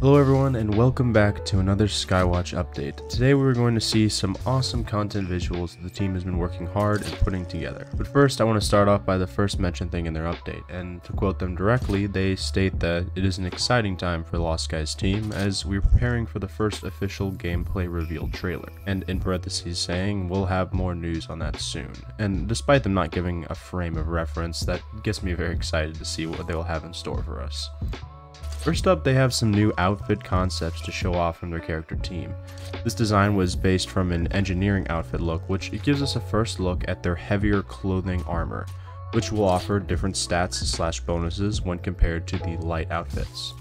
Hello everyone and welcome back to another Skywatch update. Today we're going to see some awesome content visuals that the team has been working hard at putting together. But first I want to start off by the first mentioned thing in their update, and to quote them directly, they state that it is an exciting time for the Lost Guys team as we're preparing for the first official gameplay reveal trailer, and in parentheses saying we'll have more news on that soon. And despite them not giving a frame of reference, that gets me very excited to see what they will have in store for us. First up, they have some new outfit concepts to show off from their character team. This design was based from an engineering outfit look, which it gives us a first look at their heavier clothing armor, which will offer different stats / bonuses when compared to the light outfits,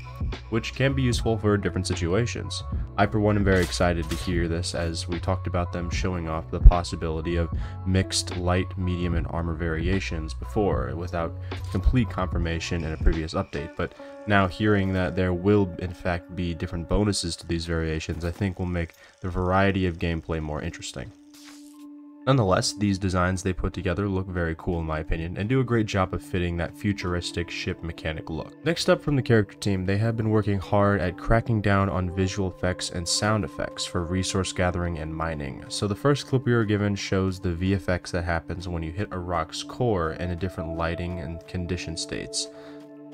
which can be useful for different situations. I for one am very excited to hear this, as we talked about them showing off the possibility of mixed light, medium, and armor variations before without complete confirmation in a previous update, but now hearing that there will in fact be different bonuses to these variations I think will make the variety of gameplay more interesting. Nonetheless, these designs they put together look very cool in my opinion, and do a great job of fitting that futuristic ship mechanic look. Next up from the character team, they have been working hard at cracking down on visual effects and sound effects for resource gathering and mining. So the first clip we were given shows the VFX that happens when you hit a rock's core in a different lighting and condition states,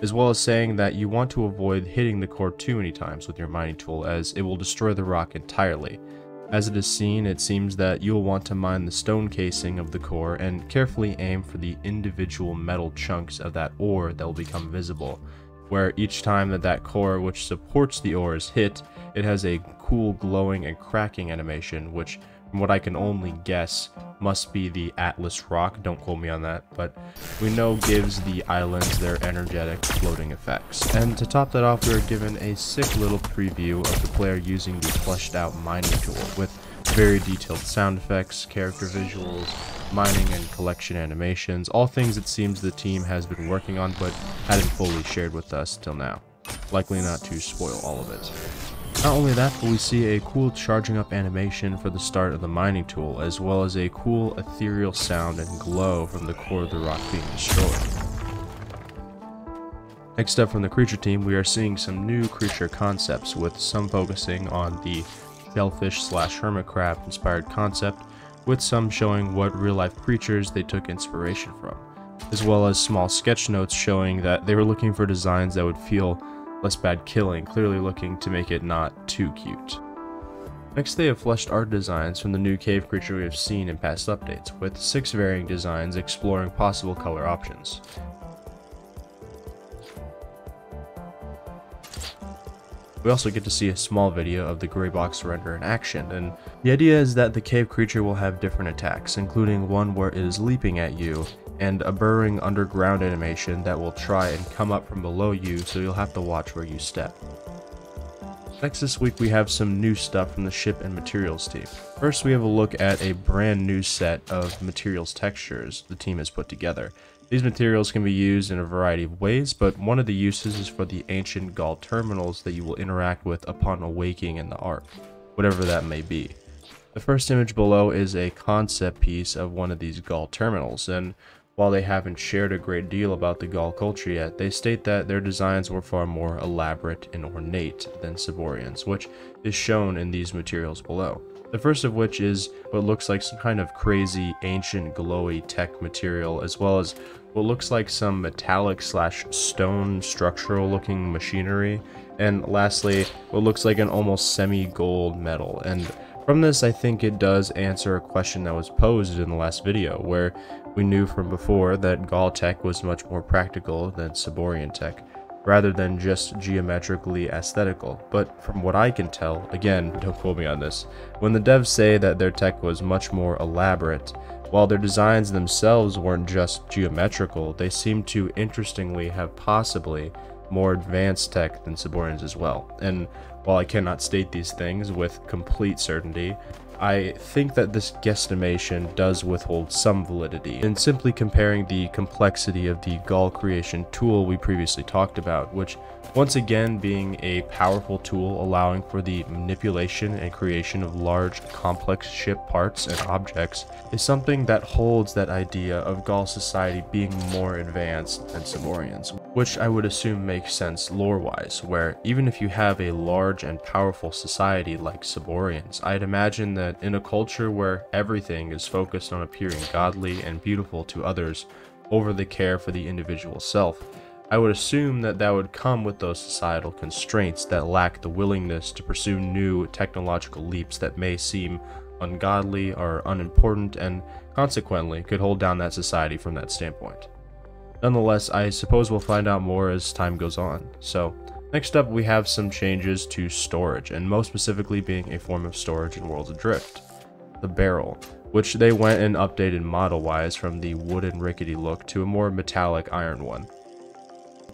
as well as saying that you want to avoid hitting the core too many times with your mining tool as it will destroy the rock entirely. As it is seen, it seems that you will want to mine the stone casing of the core and carefully aim for the individual metal chunks of that ore that will become visible, where each time that core which supports the ore is hit, it has a cool glowing and cracking animation, which from what I can only guess must be the Atlas rock, don't quote me on that, but we know gives the islands their energetic floating effects. And to top that off, we are given a sick little preview of the player using the fleshed out mining tool with very detailed sound effects, character visuals, mining and collection animations, all things it seems the team has been working on but hadn't fully shared with us till now. Likely not to spoil all of it. Not only that, but we see a cool charging up animation for the start of the mining tool, as well as a cool ethereal sound and glow from the core of the rock being destroyed. Next up from the creature team, we are seeing some new creature concepts, with some focusing on the shellfish / hermit crab inspired concept, with some showing what real life creatures they took inspiration from, as well as small sketch notes showing that they were looking for designs that would feel less bad killing, clearly looking to make it not too cute. Next, they have fleshed art designs from the new cave creature we have seen in past updates, with 6 varying designs exploring possible color options. We also get to see a small video of the gray box render in action, and the idea is that the cave creature will have different attacks, including one where it is leaping at you, and a burrowing underground animation that will try and come up from below you, so you'll have to watch where you step. Next this week we have some new stuff from the ship and materials team. First we have a look at a brand new set of materials textures the team has put together. These materials can be used in a variety of ways, but one of the uses is for the ancient Gaul terminals that you will interact with upon awaking in the Ark, whatever that may be. The first image below is a concept piece of one of these Gaul terminals, and while they haven't shared a great deal about the Gaul culture yet, they state that their designs were far more elaborate and ornate than Cyborians, which is shown in these materials below. The first of which is what looks like some kind of crazy ancient glowy tech material, as well as what looks like some metallic / stone structural looking machinery, and lastly what looks like an almost semi-gold metal. And from this I think it does answer a question that was posed in the last video, where we knew from before that Gaul tech was much more practical than Cyborian tech, rather than just geometrically aesthetical. But from what I can tell, again, don't quote me on this, when the devs say that their tech was much more elaborate, while their designs themselves weren't just geometrical, they seem to interestingly have possibly more advanced tech than Cyborians as well. And while I cannot state these things with complete certainty, I think that this guesstimation does withhold some validity in simply comparing the complexity of the Gaul creation tool we previously talked about, which once again being a powerful tool allowing for the manipulation and creation of large complex ship parts and objects, is something that holds that idea of Gaul society being more advanced than Cyborians. which I would assume makes sense lore-wise, where even if you have a large and powerful society like Saborians, I'd imagine that in a culture where everything is focused on appearing godly and beautiful to others over the care for the individual self, I would assume that that would come with those societal constraints that lack the willingness to pursue new technological leaps that may seem ungodly or unimportant, and consequently could hold down that society from that standpoint. Nonetheless, I suppose we'll find out more as time goes on. So, next up we have some changes to storage, and most specifically being a form of storage in Worlds Adrift. The barrel, which they went and updated model-wise from the wooden rickety look to a more metallic iron one.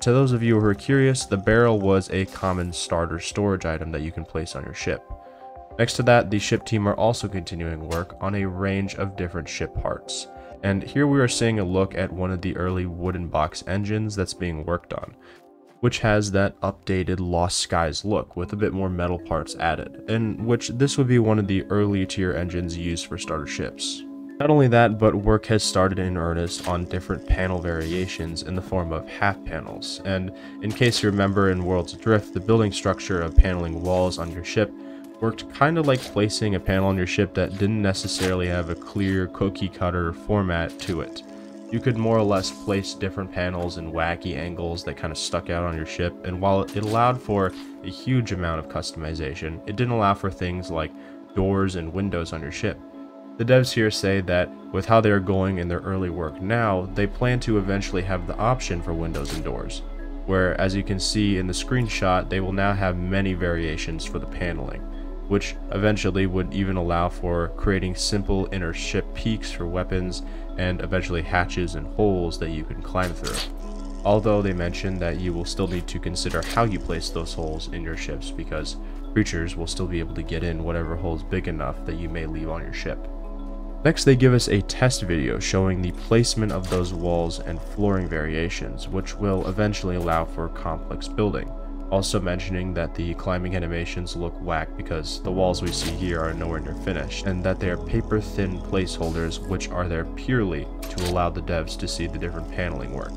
To those of you who are curious, the barrel was a common starter storage item that you can place on your ship. Next to that, the ship team are also continuing work on a range of different ship parts. And here we are seeing a look at one of the early wooden box engines that's being worked on, which has that updated Lost Skies look with a bit more metal parts added, and which this would be one of the early tier engines used for starter ships. Not only that, but work has started in earnest on different panel variations in the form of half panels, and in case you remember in Worlds Adrift, the building structure of paneling walls on your ship worked kind of like placing a panel on your ship that didn't necessarily have a clear cookie cutter format to it. You could more or less place different panels in wacky angles that kind of stuck out on your ship, and while it allowed for a huge amount of customization, it didn't allow for things like doors and windows on your ship. The devs here say that with how they are going in their early work now, they plan to eventually have the option for windows and doors, where as you can see in the screenshot, they will now have many variations for the paneling, which eventually would even allow for creating simple inner ship peaks for weapons and eventually hatches and holes that you can climb through. Although they mention that you will still need to consider how you place those holes in your ships, because creatures will still be able to get in whatever hole's big enough that you may leave on your ship. Next, they give us a test video showing the placement of those walls and flooring variations, which will eventually allow for complex building. Also mentioning that the climbing animations look whack because the walls we see here are nowhere near finished, and that they are paper-thin placeholders which are there purely to allow the devs to see the different paneling work.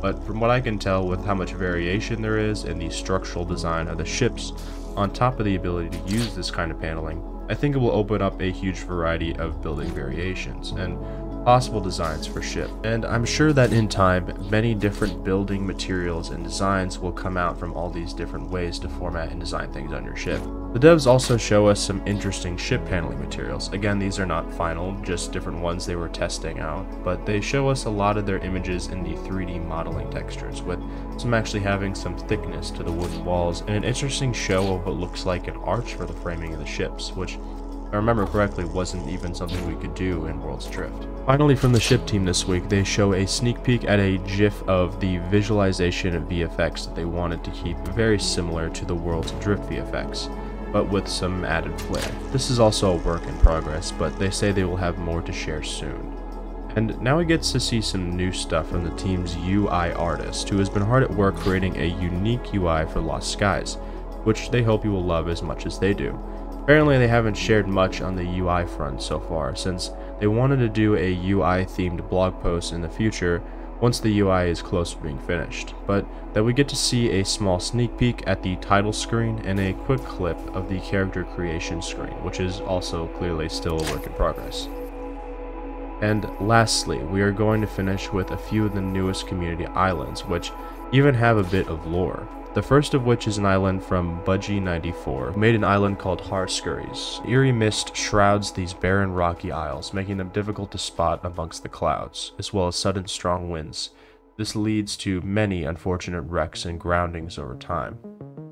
But from what I can tell, with how much variation there is in the structural design of the ships, on top of the ability to use this kind of paneling, I think it will open up a huge variety of building variations and possible designs for ship, and I'm sure that in time many different building materials and designs will come out from all these different ways to format and design things on your ship. The devs also show us some interesting ship paneling materials. Again, these are not final, just different ones they were testing out, but they show us a lot of their images in the 3D modeling textures, with some actually having some thickness to the wooden walls and an interesting show of what looks like an arch for the framing of the ships, which, if I remember correctly, wasn't even something we could do in Worlds Adrift. Finally, from the ship team this week, they show a sneak peek at a GIF of the visualization of VFX that they wanted to keep very similar to the Worlds Adrift VFX, but with some added flair. This is also a work in progress, but they say they will have more to share soon. And now we get to see some new stuff from the team's UI artist, who has been hard at work creating a unique UI for Lost Skies, which they hope you will love as much as they do. Apparently they haven't shared much on the UI front so far, since they wanted to do a UI themed blog post in the future once the UI is close to being finished, but that we get to see a small sneak peek at the title screen and a quick clip of the character creation screen, which is also clearly still a work in progress. And lastly, we are going to finish with a few of the newest community islands, which even have a bit of lore. The first of which is an island from Budgie94, who made an island called Harscurries. Eerie mist shrouds these barren rocky isles, making them difficult to spot amongst the clouds, as well as sudden strong winds. This leads to many unfortunate wrecks and groundings over time.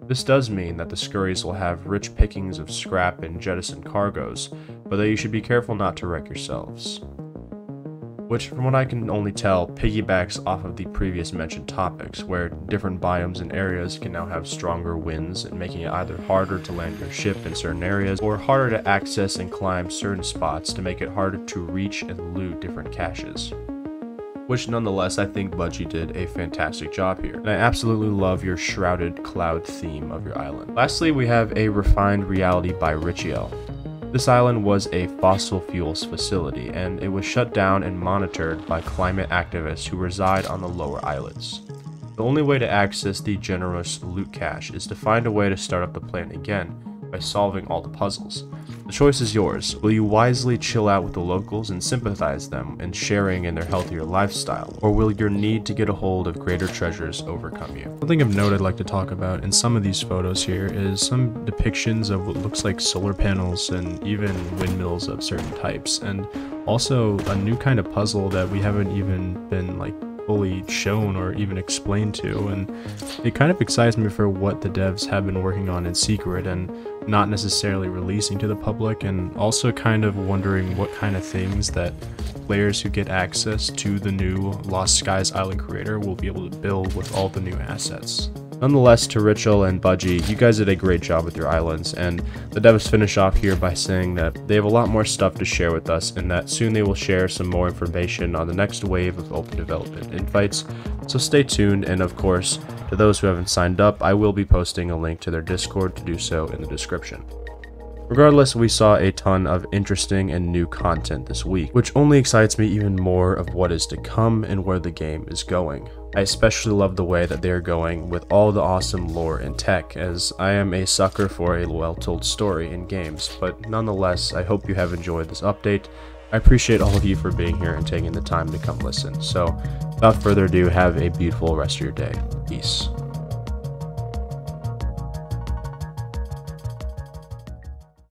This does mean that the Scurries will have rich pickings of scrap and jettisoned cargoes, but that you should be careful not to wreck yourselves. Which, from what I can only tell, piggybacks off of the previous mentioned topics, where different biomes and areas can now have stronger winds, and making it either harder to land your ship in certain areas, or harder to access and climb certain spots to make it harder to reach and loot different caches. Which nonetheless, I think Budgie did a fantastic job here, and I absolutely love your shrouded cloud theme of your island. Lastly, we have a refined reality by Richiel. This island was a fossil fuels facility, and it was shut down and monitored by climate activists who reside on the lower islets. The only way to access the generous loot cache is to find a way to start up the plan again by solving all the puzzles. The choice is yours. Will you wisely chill out with the locals and sympathize them in sharing in their healthier lifestyle, or will your need to get a hold of greater treasures overcome you? Something of note I'd like to talk about in some of these photos here is some depictions of what looks like solar panels and even windmills of certain types, and also a new kind of puzzle that we haven't even been fully shown or even explained to, and it kind of excites me for what the devs have been working on in secret and not necessarily releasing to the public, and also kind of wondering what kind of things that players who get access to the new Lost Skies Island creator will be able to build with all the new assets. Nonetheless, to Rachel and Budgie, you guys did a great job with your islands, and the devs finish off here by saying that they have a lot more stuff to share with us, and that soon they will share some more information on the next wave of open development invites, so stay tuned. And of course, to those who haven't signed up, I will be posting a link to their Discord to do so in the description. Regardless, we saw a ton of interesting and new content this week, which only excites me even more of what is to come and where the game is going. I especially love the way that they are going with all the awesome lore and tech, as I am a sucker for a well-told story in games, but nonetheless, I hope you have enjoyed this update. I appreciate all of you for being here and taking the time to come listen. So, without further ado, have a beautiful rest of your day. Peace.